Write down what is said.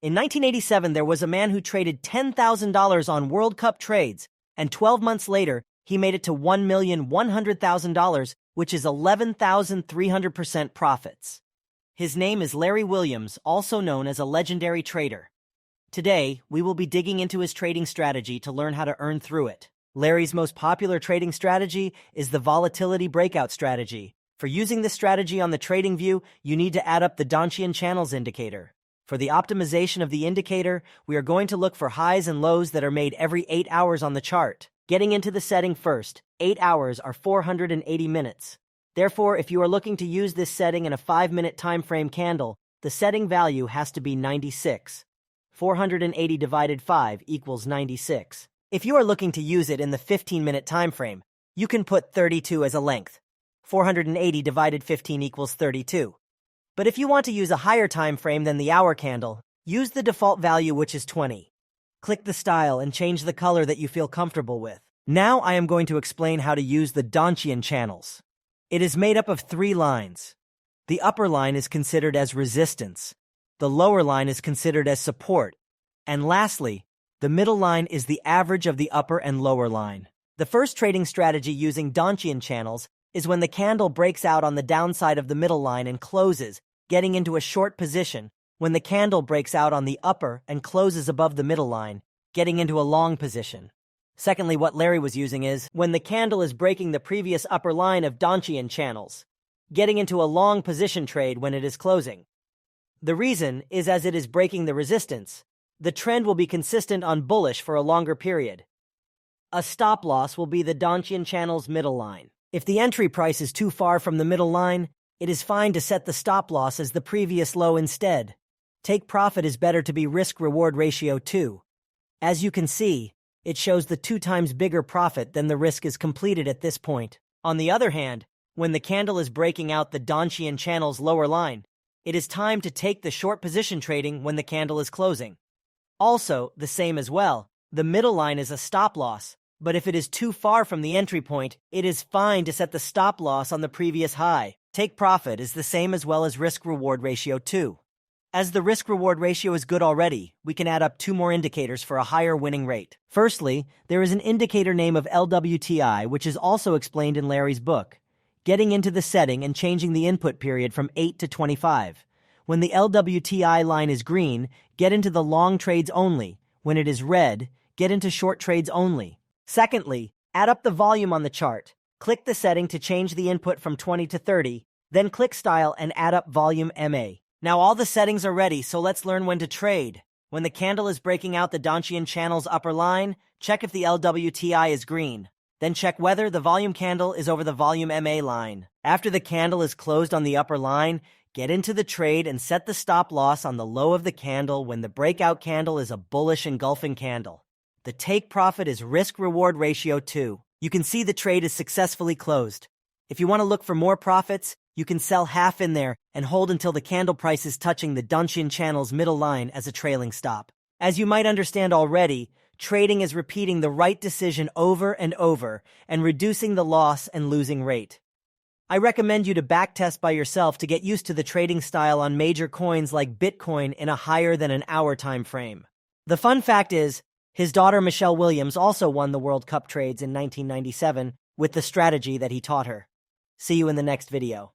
In 1987, there was a man who traded $10,000 on World Cup trades, and 12 months later, he made it to $1,100,000, which is 11,300% profits. His name is Larry Williams, also known as a legendary trader. Today, we will be digging into his trading strategy to learn how to earn through it. Larry's most popular trading strategy is the volatility breakout strategy. For using this strategy on the trading view, you need to add up the Daugher channels indicator. For the optimization of the indicator, we are going to look for highs and lows that are made every 8 hours on the chart. Getting into the setting first, 8 hours are 480 minutes. Therefore, if you are looking to use this setting in a 5-minute time frame candle, the setting value has to be 96. 480 divided 5 equals 96. If you are looking to use it in the 15-minute time frame, you can put 32 as a length. 480 divided 15 equals 32. But if you want to use a higher time frame than the hour candle, use the default value, which is 20. Click the style and change the color that you feel comfortable with. Now I am going to explain how to use the Daugher channels. It is made up of 3 lines. The upper line is considered as resistance. The lower line is considered as support. And lastly, the middle line is the average of the upper and lower line. The first trading strategy using Daugher channels is when the candle breaks out on the downside of the middle line and closes, getting into a short position, when the candle breaks out on the upper and closes above the middle line, getting into a long position. Secondly, what Larry was using is when the candle is breaking the previous upper line of Daugher channels, getting into a long position trade when it is closing. The reason is as it is breaking the resistance, the trend will be consistent on bullish for a longer period. A stop loss will be the Daugher channel's middle line. If the entry price is too far from the middle line, it is fine to set the stop loss as the previous low instead. Take profit is better to be risk-reward ratio 2. As you can see, it shows the 2 times bigger profit than the risk is completed at this point. On the other hand, when the candle is breaking out the Daugher channel's lower line, it is time to take the short position trading when the candle is closing. Also, the same as well, the middle line is a stop loss, but if it is too far from the entry point, it is fine to set the stop loss on the previous high. Take profit is the same as well as risk-reward ratio 2. As the risk-reward ratio is good already, we can add up 2 more indicators for a higher winning rate. Firstly, there is an indicator name of LWTI, which is also explained in Larry's book. Getting into the setting and changing the input period from 8 to 25. When the LWTI line is green, get into the long trades only. When it is red, get into short trades only. Secondly, add up the volume on the chart. Click the setting to change the input from 20 to 30, then click Style and add up volume MA. Now all the settings are ready, so let's learn when to trade. When the candle is breaking out the Daugher channel's upper line, check if the LWTI is green. Then check whether the volume candle is over the volume MA line. After the candle is closed on the upper line, get into the trade and set the stop loss on the low of the candle when the breakout candle is a bullish engulfing candle. The take profit is risk-reward ratio 2. You can see the trade is successfully closed. If you want to look for more profits, you can sell half in there and hold until the candle price is touching the Daugher channel's middle line as a trailing stop. As you might understand already, trading is repeating the right decision over and over and reducing the loss and losing rate. I recommend you to backtest by yourself to get used to the trading style on major coins like Bitcoin in a higher than an hour time frame. The fun fact is, his daughter Michelle Williams also won the World Cup trades in 1997 with the strategy that he taught her. See you in the next video.